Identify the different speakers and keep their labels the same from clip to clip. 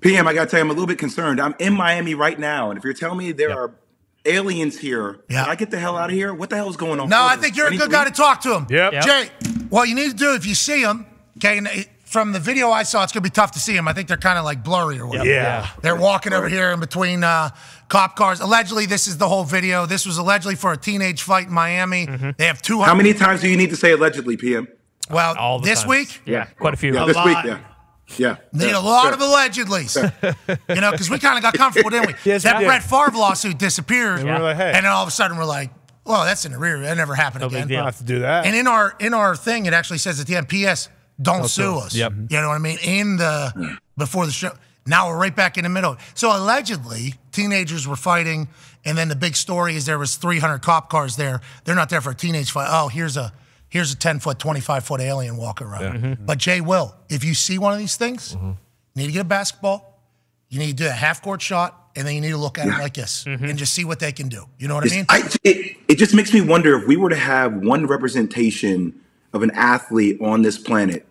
Speaker 1: PM, I got to tell you, I'm a little bit concerned. I'm in Miami right now, and if you're telling me there are aliens here, can I get the hell out of here? What the hell is going on?
Speaker 2: No, I think you're a good guy to talk to them.
Speaker 3: Yep.
Speaker 2: Jay, what you need to do if you see them, okay, and from the video I saw, it's going to be tough to see them. I think they're kind of like blurry or whatever.
Speaker 3: Yeah.
Speaker 2: They're walking over here in between cop cars. Allegedly, this is the whole video. This was allegedly for a teenage fight in Miami. They have 200.
Speaker 1: How many times do you need to say allegedly, PM?
Speaker 2: Well,
Speaker 4: All the
Speaker 2: this
Speaker 4: times.
Speaker 2: week?
Speaker 4: Yeah, quite a few.
Speaker 1: Yeah, this week, yeah.
Speaker 2: Need a lot of allegedlys. Because we kind of got comfortable, didn't we?
Speaker 3: Yes,
Speaker 2: that
Speaker 3: we did.
Speaker 2: Brett Favre lawsuit disappeared.
Speaker 3: And we're like, hey.
Speaker 2: And then all of a sudden we're like, well, that's in the rear. That never happened again.
Speaker 3: You don't have to do that.
Speaker 2: And in our thing, it actually says at the end, P.S., don't sue us.
Speaker 4: Yep.
Speaker 2: You know what I mean? Before the show. Now we're right back in the middle. So allegedly, teenagers were fighting, and then the big story is there was 300 cop cars there. They're not there for a teenage fight. Oh, here's a 10-foot, 25-foot alien walking around. But JWill, if you see one of these things, you need to get a basketball, you need to do a half-court shot, and then you need to look at it like this and just see what they can do. You know what I mean?
Speaker 1: It just makes me wonder if we were to have one representation of an athlete on this planet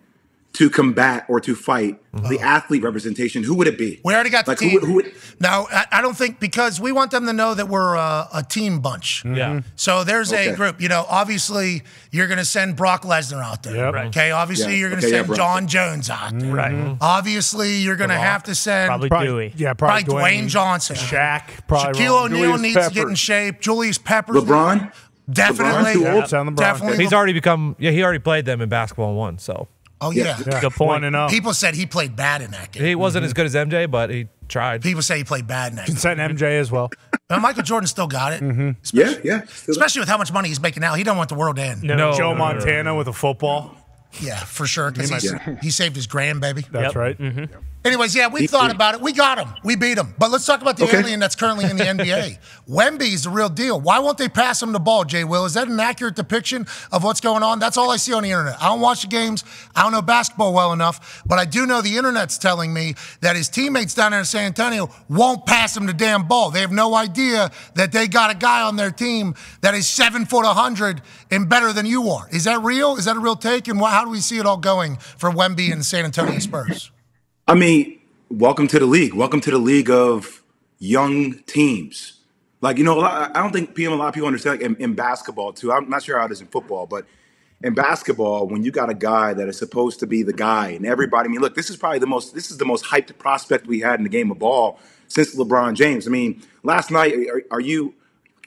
Speaker 1: to combat or to fight the athlete representation, who would it be?
Speaker 2: We already got the
Speaker 1: like,
Speaker 2: team.
Speaker 1: Who would,
Speaker 2: Now, I don't think, because we want them to know that we're a team bunch.
Speaker 4: Yeah.
Speaker 2: So there's a group. Obviously, you're going to send Brock Lesnar out there.
Speaker 3: Yep.
Speaker 4: Right.
Speaker 2: Okay, obviously, you're going to send John Jones out there.
Speaker 4: Right.
Speaker 2: Obviously, you're going to have to send
Speaker 4: Probably Dewey.
Speaker 3: Yeah,
Speaker 2: probably Dwayne Johnson.
Speaker 3: Shaq, probably.
Speaker 2: Shaquille O'Neal
Speaker 3: Julius
Speaker 2: needs to get
Speaker 3: Peppers.
Speaker 2: in shape. Julius Peppers.
Speaker 1: LeBron?
Speaker 2: Definitely.
Speaker 1: LeBron, too old.
Speaker 3: Sound LeBron.
Speaker 2: Definitely.
Speaker 4: He's already become. Yeah, he already played them in basketball and won. So
Speaker 2: Oh, yeah.
Speaker 4: good point.
Speaker 3: 1-0.
Speaker 2: People said he played bad in that game.
Speaker 4: He wasn't as good as MJ, but he tried.
Speaker 2: People say he played bad in that game.
Speaker 3: Sent MJ as well.
Speaker 2: But Michael Jordan still got it.
Speaker 1: Yeah.
Speaker 2: Especially with how much money he's making now. He don't want the world to end.
Speaker 4: No.
Speaker 3: Joe Montana with a football.
Speaker 2: Yeah, for sure. Because he saved his grandbaby.
Speaker 3: That's right.
Speaker 2: Anyways, yeah, we thought about it. We got him. We beat him. But let's talk about the alien that's currently in the NBA. Wemby's the real deal. Why won't they pass him the ball, JWill? Is that an accurate depiction of what's going on? That's all I see on the internet. I don't watch the games. I don't know basketball well enough. But I do know the internet's telling me that his teammates down there in San Antonio won't pass him the damn ball. They have no idea that they got a guy on their team that is 7 foot 100 and better than you are. Is that real? Is that a real take? And how do we see it all going for Wemby and the San Antonio Spurs?
Speaker 1: I mean, welcome to the league. Welcome to the league of young teams. Like, I don't think a lot of people understand, like, in basketball, too. I'm not sure how it is in football, but in basketball, when you got a guy that is supposed to be the guy, and everybody, look, this is the most hyped prospect we had in the game of ball since LeBron James. I mean, last night, are you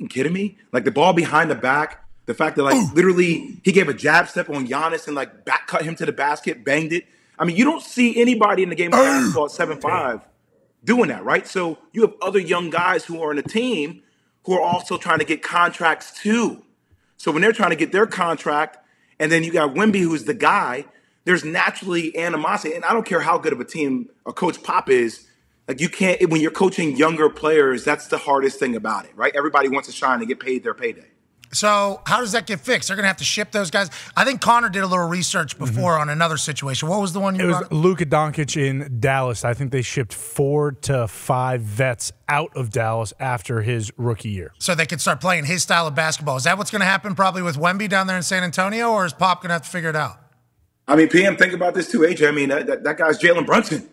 Speaker 1: kidding me? Like, the ball behind the back, the fact that, like, literally he gave a jab step on Giannis and, like, back cut him to the basket, banged it. I mean, you don't see anybody in the game of basketball at 7'5" doing that, right? So you have other young guys who are in the team who are also trying to get contracts too. So when they're trying to get their contract, and then you got Wemby, who's the guy, there's naturally animosity. And I don't care how good of a team a Coach Pop is, like, you can't, when you're coaching younger players, that's the hardest thing about it, right? Everybody wants to shine and get paid their payday.
Speaker 2: So how does that get fixed? They're going to have to ship those guys. I think Connor did a little research before on another situation. What was the one you brought?
Speaker 3: It was Luka Doncic in Dallas. I think they shipped 4 to 5 vets out of Dallas after his rookie year.
Speaker 2: So they could start playing his style of basketball. Is that what's going to happen probably with Wemby down there in San Antonio, or is Pop going to have to figure it out?
Speaker 1: I mean, PM, think about this too, AJ. I mean, that guy's Jalen Brunson.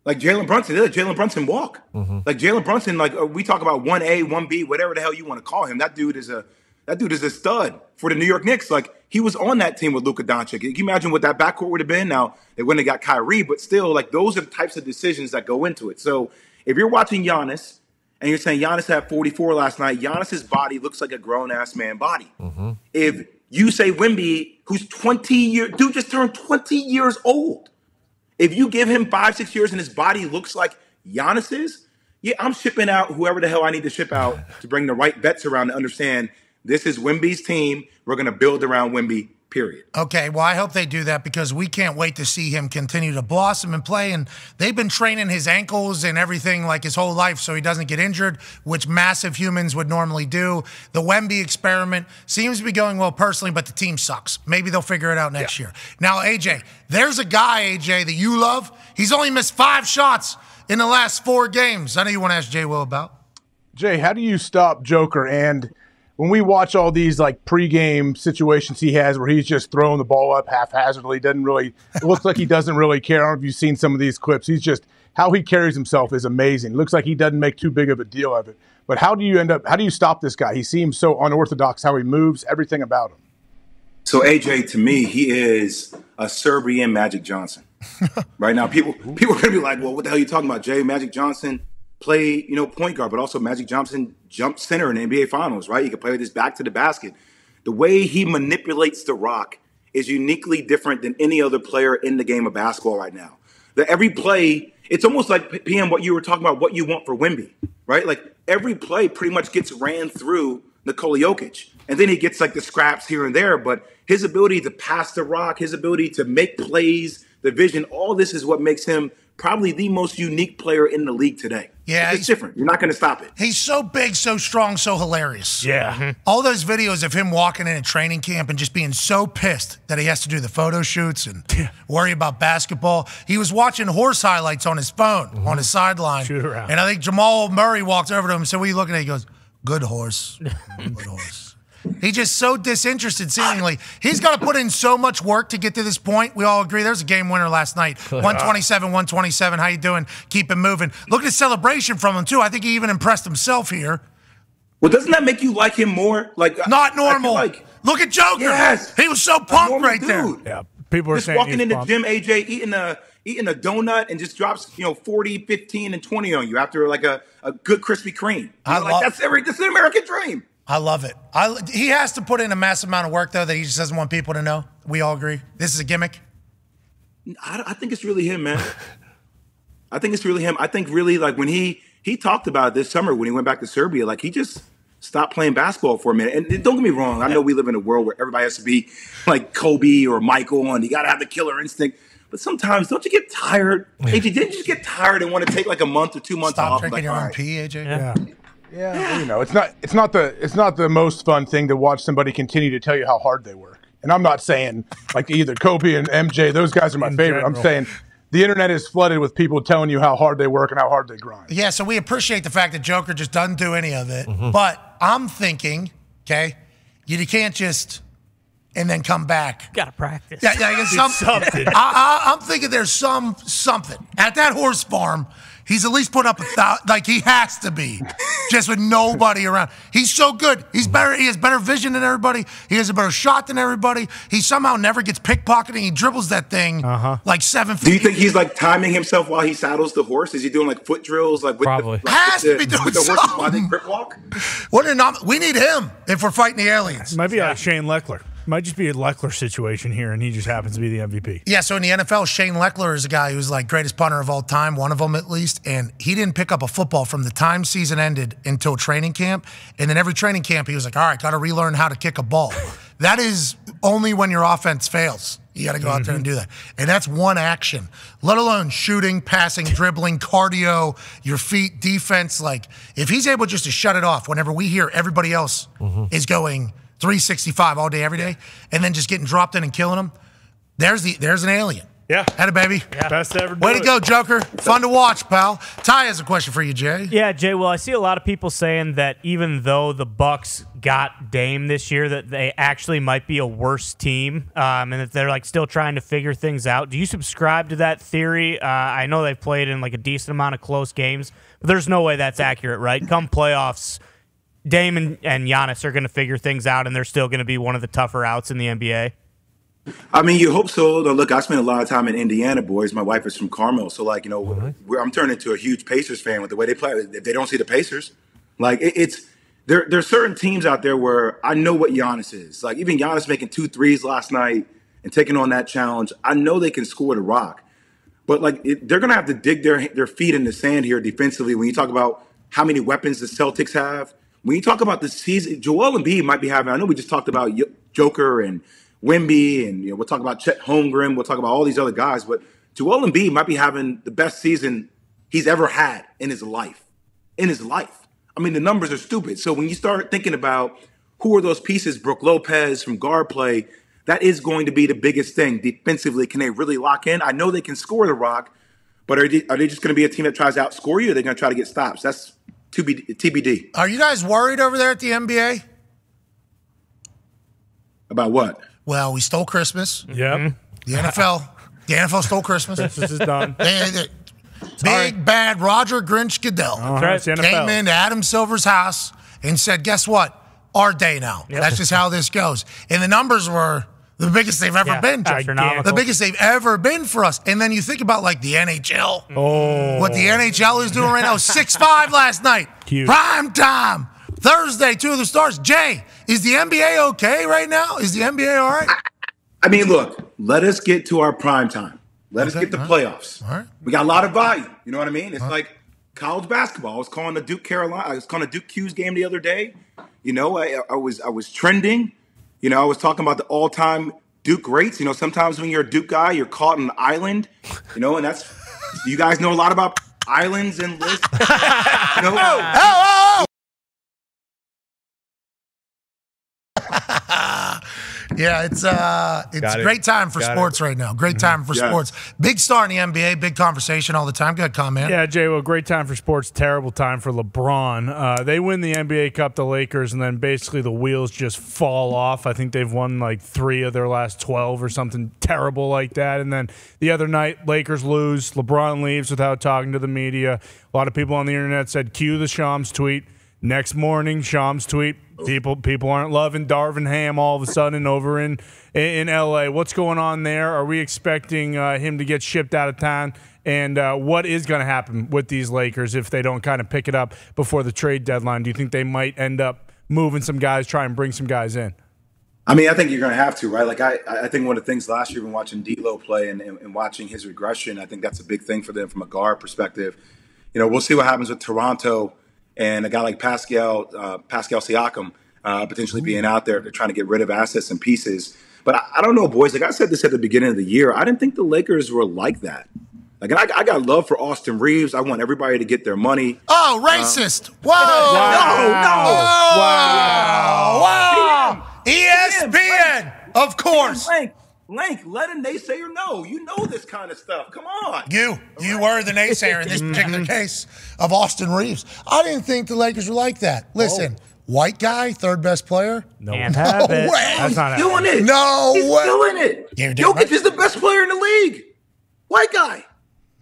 Speaker 1: Like, Jalen Brunson, let Jalen Brunson walk. Like, Jalen Brunson, like, we talk about 1A, 1B, whatever the hell you want to call him. That dude is a stud for the New York Knicks. Like, he was on that team with Luka Doncic. Can you imagine what that backcourt would have been? Now, they wouldn't have got Kyrie, but still, like, those are the types of decisions that go into it. So if you're watching Giannis and you're saying Giannis had 44 last night, Giannis's body looks like a grown-ass man body. If you say Wemby, who's 20 years, dude just turned 20 years old. If you give him 5-6 years and his body looks like Giannis's, yeah, I'm shipping out whoever the hell I need to ship out to bring the right vets around to understand this is Wemby's team. We're going to build around Wemby, period.
Speaker 2: Okay, well, I hope they do that because we can't wait to see him continue to blossom and play. And they've been training his ankles and everything like his whole life so he doesn't get injured, which massive humans would normally do. The Wemby experiment seems to be going well personally, but the team sucks. Maybe they'll figure it out next year. Now, AJ, there's a guy, AJ, that you love. He's only missed 5 shots in the last 4 games. I know you want to ask JWill about.
Speaker 5: Jay, how do you stop Joker? And when we watch all these like pregame situations he has where he's just throwing the ball up haphazardly, it looks like he doesn't really care. I don't know if you've seen some of these clips. He's just how he carries himself is amazing. Looks like he doesn't make too big of a deal of it. But how do you stop this guy? He seems so unorthodox, how he moves, everything about him.
Speaker 1: So AJ, to me, he is a Serbian Magic Johnson. Right now, people are going to be like, well, what the hell are you talking about, Jay? Magic Johnson played, point guard, but also Magic Johnson jumped center in the NBA Finals, right? He can play with his back to the basket. The way he manipulates the rock is uniquely different than any other player in the game of basketball right now. Every play, it's almost like, PM, what you were talking about, what you want for Wemby, right? Like, every play pretty much gets ran through Nikola Jokic. And then he gets like the scraps here and there, but his ability to pass the rock, his ability to make plays, the vision, all this is what makes him probably the most unique player in the league today.
Speaker 2: Yeah.
Speaker 1: It's different. You're not going to stop it.
Speaker 2: He's so big, so strong, so hilarious.
Speaker 3: Yeah.
Speaker 2: All those videos of him walking in a training camp and just being so pissed that he has to do the photo shoots and worry about basketball. He was watching horse highlights on his phone on his sideline.
Speaker 3: Shoot around.
Speaker 2: And I think Jamal Murray walked over to him and said, what are you looking at? He goes, good horse. Good horse. He's just so disinterested, seemingly. He's got to put in so much work to get to this point. We all agree. There's a game winner last night. 127. How you doing? Keep it moving. Look at the celebration from him, too. I think he even impressed himself here.
Speaker 1: Well, doesn't that make you like him more? Like
Speaker 2: Not normal. Look at Joker.
Speaker 1: Yes.
Speaker 2: He was so pumped right
Speaker 1: dude.
Speaker 2: there.
Speaker 3: Yeah. People are
Speaker 1: just
Speaker 3: saying
Speaker 1: walking in the
Speaker 3: pumped.
Speaker 1: gym, AJ, eating a donut and just drops, 40, 15, and 20 on you after like a good Krispy Kreme. That's an American dream.
Speaker 2: I love it. He has to put in a massive amount of work, though, that he just doesn't want people to know. We all agree. This is a gimmick.
Speaker 1: I think it's really him, man. I think it's really him. I think really like when he talked about it this summer when he went back to Serbia, like he just stopped playing basketball for a minute. And don't get me wrong. I know we live in a world where everybody has to be like Kobe or Michael and you got to have the killer instinct. But sometimes, don't you get tired? AJ, didn't you just get tired and want to take like a month or 2 months
Speaker 2: Stop
Speaker 1: off?
Speaker 2: drinking your own pee, AJ.
Speaker 3: Yeah.
Speaker 5: Yeah, it's not the most fun thing to watch somebody continue to tell you how hard they work. And I'm not saying like either Kobe and MJ, those guys are my favorite.
Speaker 3: General.
Speaker 5: I'm saying the internet is flooded with people telling you how hard they work and how hard they grind.
Speaker 2: Yeah, so we appreciate the fact that Joker just doesn't do any of it. But I'm thinking, okay, you can't just and then come back.
Speaker 6: Got to practice.
Speaker 2: Yeah, something. I'm thinking there's something at that horse farm. He's at least put up like he has to be, just with nobody around. He's so good. He's better. He has better vision than everybody. He has a better shot than everybody. He somehow never gets pickpocketed. He dribbles that thing like 7 feet.
Speaker 1: Do you think he's like timing himself while he saddles the horse? Is he doing like foot drills? Like with
Speaker 4: Probably.
Speaker 2: Has to be doing
Speaker 1: with the horses
Speaker 2: something.
Speaker 1: while they grip walk?
Speaker 2: We need him if we're fighting the aliens.
Speaker 3: Might be like Shane Leckler. Might just be a Leckler situation here, and he just happens to be the MVP.
Speaker 2: Yeah, so in the NFL, Shane Leckler is a guy who's like greatest punter of all time, one of them at least, and he didn't pick up a football from the time season ended until training camp, and then every training camp he was like, all right, got to relearn how to kick a ball. That is only when your offense fails. You got to go out there and do that. And that's one action, let alone shooting, passing, dribbling, cardio, your feet, defense. Like, if he's able just to shut it off whenever we hear everybody else is going 365 all day, every day, and then just getting dropped in and killing them, there's an alien.
Speaker 3: Yeah.
Speaker 2: Had it, baby.
Speaker 3: Yeah. Best to ever do
Speaker 2: Way to
Speaker 3: it.
Speaker 2: go, Joker. Fun to watch, pal. Ty has a question for you, Jay.
Speaker 6: Yeah, JWill, I see a lot of people saying that even though the Bucks got Dame this year, that they actually might be a worse team, and that they're like still trying to figure things out. Do you subscribe to that theory? I know they've played in like a decent amount of close games, but there's no way that's accurate, right? Come playoffs, Dame and Giannis are going to figure things out, and they're still going to be one of the tougher outs in the NBA.
Speaker 1: I mean, you hope so. Now, look, I spent a lot of time in Indiana, boys. My wife is from Carmel, so like I'm turning into a huge Pacers fan with the way they play. If they don't see the Pacers, like there's certain teams out there where I know what Giannis is. Like even Giannis making 2 threes last night and taking on that challenge. I know they can score the rock, but like they're gonna have to dig their feet in the sand here defensively. When you talk about how many weapons the Celtics have, when you talk about the season, Joel Embiid might be having. I know we just talked about Joker and Wemby, and we'll talk about Chet Holmgren, we'll talk about all these other guys, but Joel Embiid might be having the best season he's ever had in his life. I mean, the numbers are stupid. So when you start thinking about who are those pieces, Brook Lopez from guard play, that is going to be the biggest thing defensively. Can they really lock in? I know they can score the rock, but are they just going to be a team that tries to outscore you, or are they going to try to get stops? That's TBD.
Speaker 2: Are you guys worried over there at the NBA?
Speaker 1: About what?
Speaker 2: Well, we stole Christmas.
Speaker 3: Yep.
Speaker 2: The NFL stole Christmas.
Speaker 3: Christmas is done.
Speaker 2: Big bad Roger Grinch Goodell
Speaker 3: That's right.
Speaker 2: came into Adam Silver's house and said, guess what? Our day now.
Speaker 6: Yep.
Speaker 2: That's just how this goes. And the numbers were the biggest they've ever been.
Speaker 6: Astronomical.
Speaker 2: The biggest they've ever been for us. And then you think about like the NHL.
Speaker 3: Oh.
Speaker 2: What the NHL is doing right now. 6-5 last night.
Speaker 3: Cute.
Speaker 2: Prime time. Thursday, 2 of the stars. Jay, is the NBA okay right now? Is the NBA all right?
Speaker 1: I mean, look, let us get to our prime time. Let us get the playoffs.
Speaker 2: All right.
Speaker 1: We got a lot of volume. You know what I mean? It's like college basketball. I was calling the Duke Q's game the other day. You know, I was trending. You know, I was talking about the all-time Duke greats. You know, sometimes when you're a Duke guy, you're caught on an island. You know, and that's you guys know a lot about islands and lists. You know?
Speaker 2: Yeah, it's a great time for sports right now. Great time for sports. Big star in the NBA, big conversation all the time. Go ahead, Con, man.
Speaker 3: Yeah, Jay, well, great time for sports, terrible time for LeBron. They win the NBA Cup, the Lakers, and then basically the wheels just fall off. I think they've won like 3 of their last 12 or something terrible like that. And then the other night, Lakers lose. LeBron leaves without talking to the media. A lot of people on the internet said, cue the Shams tweet. Next morning, Shams tweet, people aren't loving Darvin Ham all of a sudden over in L.A. What's going on there? Are we expecting him to get shipped out of town? And what is going to happen with these Lakers if they don't kind of pick it up before the trade deadline? Do you think they might end up moving some guys, try and bring some guys in?
Speaker 1: I mean, I think you're going to have to, right? Like, I think one of the things last year when watching D'Lo play and watching his regression, I think that's a big thing for them from a guard perspective. You know, we'll see what happens with Toronto and a guy like Pascal Siakam potentially being out there. They're trying to get rid of assets and pieces. But I don't know, boys. Like I said this at the beginning of the year, I didn't think the Lakers were like that. Like, and I got love for Austin Reeves. I want everybody to get their money.
Speaker 2: Oh, racist. Whoa.
Speaker 1: Wow.
Speaker 2: Wow. ESPN, of course.
Speaker 1: Lank, let a naysayer know. You know this kind of stuff. Come on.
Speaker 2: You were the naysayer in this particular case of Austin Reeves. I didn't think the Lakers were like that. Listen, white guy, third best player.
Speaker 6: Can't have it.
Speaker 2: That's
Speaker 6: not
Speaker 1: He's doing it.
Speaker 2: No
Speaker 1: He's
Speaker 2: way.
Speaker 1: doing it.
Speaker 2: You're doing
Speaker 1: Jokic is the best player in the league. White guy.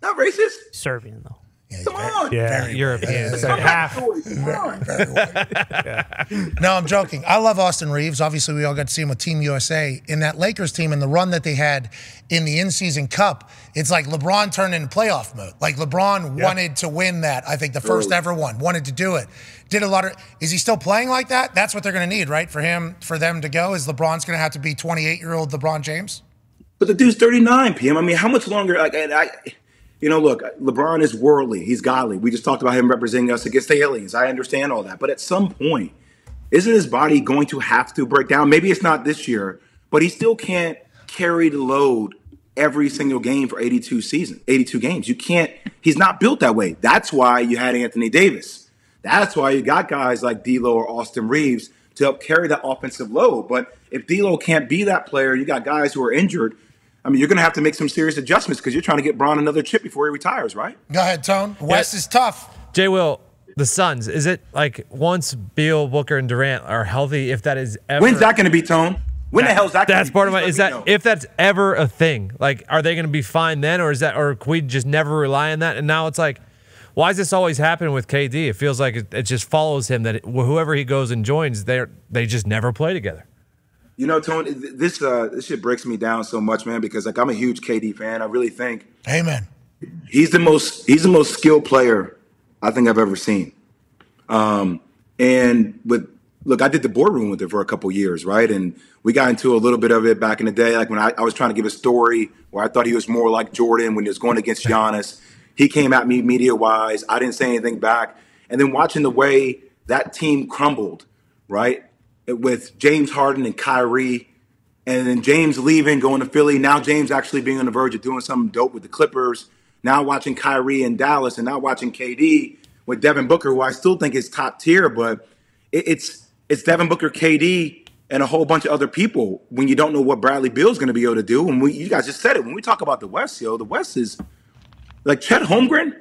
Speaker 1: Not racist.
Speaker 6: Serbian, though.
Speaker 1: Come on.
Speaker 3: Yeah,
Speaker 6: European.
Speaker 3: half.
Speaker 2: No, I'm joking. I love Austin Reeves. Obviously, we all got to see him with Team USA. In that Lakers team and the run that they had in the in-season cup, it's like LeBron turned into playoff mode. Like LeBron wanted to win that. I think the first ever one. Wanted to do it. Did a lot of. Is he still playing like that? That's what they're going to need, right? For them to go. Is LeBron's going to have to be 28-year-old LeBron James?
Speaker 1: But the dude's 39, PM. I mean, how much longer? You know, look, LeBron is worldly. He's godly. We just talked about him representing us against the aliens. I understand all that. But at some point, isn't his body going to have to break down? Maybe it's not this year, but he still can't carry the load every single game for 82 games. You can't. He's not built that way. That's why you had Anthony Davis. That's why you got guys like D'Lo or Austin Reeves to help carry that offensive load. But if D'Lo can't be that player, you got guys who are injured. I mean, you're going to have to make some serious adjustments because you're trying to get Bron another chip before he retires, right?
Speaker 2: Go ahead, Tone. West is tough.
Speaker 4: JWill, the Suns, is it like once Beal, Booker, and Durant are healthy, if that is ever...
Speaker 1: When's that going to be, Tone? When the hell is that going to be?
Speaker 4: That's part of my... Is that if that's ever a thing? Like, are they going to be fine then, or can we just never rely on that? And now it's like, why is this always happening with KD? It feels like it just follows him that whoever he goes and joins, they just never play together.
Speaker 1: You know, Tony, this shit breaks me down so much, man, because like I'm a huge KD fan. I really think
Speaker 2: Amen.
Speaker 1: He's the most skilled player I think I've ever seen. And I did the boardroom with him for a couple years, right? And we got into a little bit of it back in the day, like when I was trying to give a story where I thought he was more like Jordan when he was going against Giannis. He came at me media-wise. I didn't say anything back. And then watching the way that team crumbled, right? With James Harden and Kyrie, and then James leaving, going to Philly. Now James actually being on the verge of doing something dope with the Clippers. Now watching Kyrie in Dallas, and now watching KD with Devin Booker, who I still think is top tier, but it's Devin Booker, KD, and a whole bunch of other people when you don't know what Bradley Beal's going to be able to do. And you guys just said it. When we talk about the West, the West is like Chet Holmgren.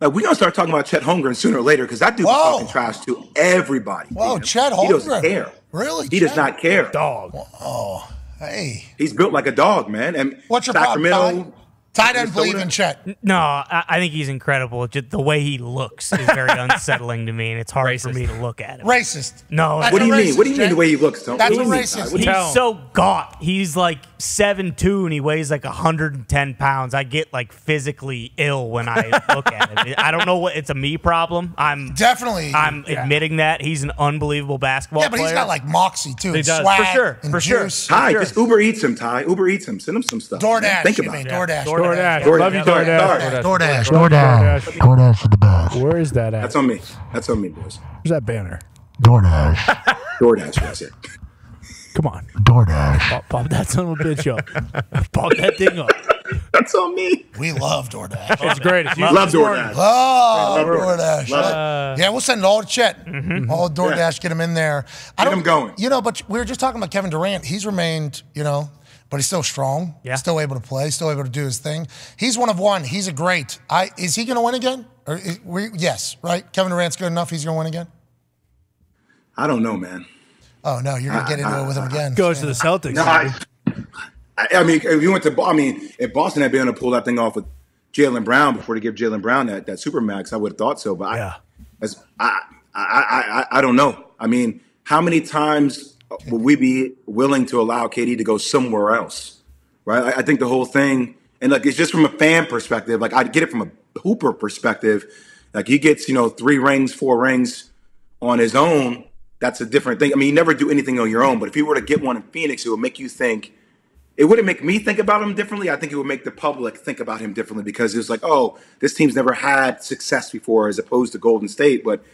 Speaker 1: Like, we're going to start talking about Chet Holmgren sooner or later because that dude's talking trash to everybody.
Speaker 2: Whoa,
Speaker 1: man.
Speaker 2: Chet Holmgren.
Speaker 1: He doesn't care.
Speaker 2: Really?
Speaker 1: He does not care.
Speaker 3: Dog.
Speaker 2: Oh, hey.
Speaker 1: He's built like a dog, man. And
Speaker 2: What's your
Speaker 1: Sacramento,
Speaker 2: problem, Ty doesn't believe in Chet.
Speaker 6: No, I think he's incredible. Just the way he looks is very unsettling to me, and it's hard for me to look at him.
Speaker 2: Racist.
Speaker 6: No.
Speaker 2: That's
Speaker 1: What do you
Speaker 2: racist,
Speaker 1: mean? What do you mean
Speaker 2: Jay?
Speaker 1: the way he looks, Tony?
Speaker 2: That's
Speaker 1: What do you mean,
Speaker 2: racist.
Speaker 1: Ty?
Speaker 6: He's so gaunt. He's like 7'2", and he weighs like 110 pounds. I get like physically ill when I look at him. I don't know what it's a me problem. I'm admitting that he's an unbelievable basketball player.
Speaker 2: Yeah, but he's got like moxie too.
Speaker 6: He does.
Speaker 2: Swag
Speaker 6: For sure,
Speaker 2: and
Speaker 6: for sure.
Speaker 2: juice.
Speaker 1: Ty, just Uber Eats him, Ty. Uber Eats him. Send him some stuff.
Speaker 2: DoorDash.
Speaker 1: Think about it.
Speaker 2: DoorDash.
Speaker 3: Love you, DoorDash.
Speaker 2: DoorDash for the best.
Speaker 3: Where is that at?
Speaker 1: That's on me. That's on me, boys.
Speaker 3: Where's that banner?
Speaker 2: DoorDash.
Speaker 1: DoorDash, that's it.
Speaker 3: Come on.
Speaker 2: DoorDash.
Speaker 3: Pop that son of a bitch up. Pop that thing up.
Speaker 1: That's on me.
Speaker 2: We love DoorDash.
Speaker 3: It's great. It's
Speaker 1: Love DoorDash.
Speaker 2: Love DoorDash.
Speaker 1: Love
Speaker 2: Yeah, we'll send it all to Chet. All DoorDash, get him in there.
Speaker 1: Get him going.
Speaker 2: You know, but we were just talking about Kevin Durant. He's remained, but he's still strong.
Speaker 6: Yeah.
Speaker 2: Still able to play. Still able to do his thing. He's one of one. He's a great. Is he going to win again? Yes, right? Kevin Durant's good enough. He's going to win again?
Speaker 1: I don't know, man.
Speaker 2: Oh, no, you're going to get into it with him again.
Speaker 3: Goes to the Celtics.
Speaker 1: No, I mean, if you went to, if Boston had been able to pull that thing off with Jaylen Brown before they give Jaylen Brown that supermax, I would have thought so. But I don't know. I mean, how many times would we be willing to allow KD to go somewhere else? Right? I think the whole thing, and like it's just from a fan perspective. Like I get it from a hooper perspective. Like he gets 3 rings, 4 rings on his own. That's a different thing. I mean, you never do anything on your own. But if you were to get one in Phoenix, it would make you think. It wouldn't make me think about him differently. I think it would make the public think about him differently because it's like, oh, this team's never had success before as opposed to Golden State. But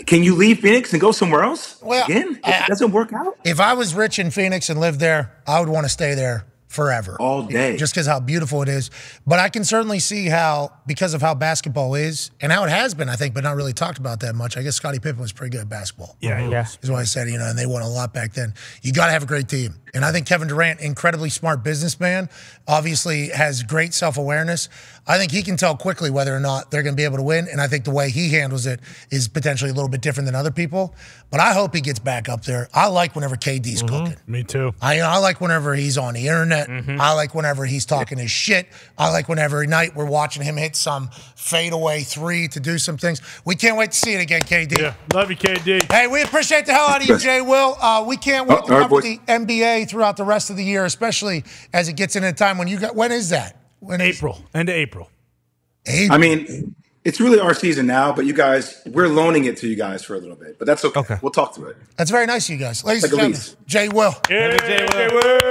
Speaker 1: can you leave Phoenix and go somewhere else again? If it doesn't work out?
Speaker 2: If I was rich in Phoenix and lived there, I would want to stay there forever.
Speaker 1: All day.
Speaker 2: Just because how beautiful it is. But I can certainly see how, because of how basketball is, and how it has been, I think, but not really talked about that much. I guess Scottie Pippen was pretty good at basketball.
Speaker 6: Yeah.
Speaker 2: Is what I said, and they won a lot back then. You got to have a great team. And I think Kevin Durant, incredibly smart businessman, obviously has great self-awareness. I think he can tell quickly whether or not they're going to be able to win. And I think the way he handles it is potentially a little bit different than other people. But I hope he gets back up there. I like whenever KD's cooking.
Speaker 3: Me too.
Speaker 2: I like whenever he's on the internet. I like whenever he's talking his shit. I like whenever every night we're watching him hit some fadeaway 3 to do some things. We can't wait to see it again, KD.
Speaker 3: Yeah, love you, KD.
Speaker 2: Hey, we appreciate the hell out of you, JWill. We can't wait to cover the NBA throughout the rest of the year, especially as it gets into a time when when is that?
Speaker 3: April. End of April.
Speaker 2: April.
Speaker 1: I mean, it's really our season now, but you guys, we're loaning it to you guys for a little bit. But that's okay. We'll talk through it.
Speaker 2: That's very nice of you guys. Ladies
Speaker 1: Like
Speaker 2: and gentlemen, JWill.
Speaker 3: Yeah, JWill.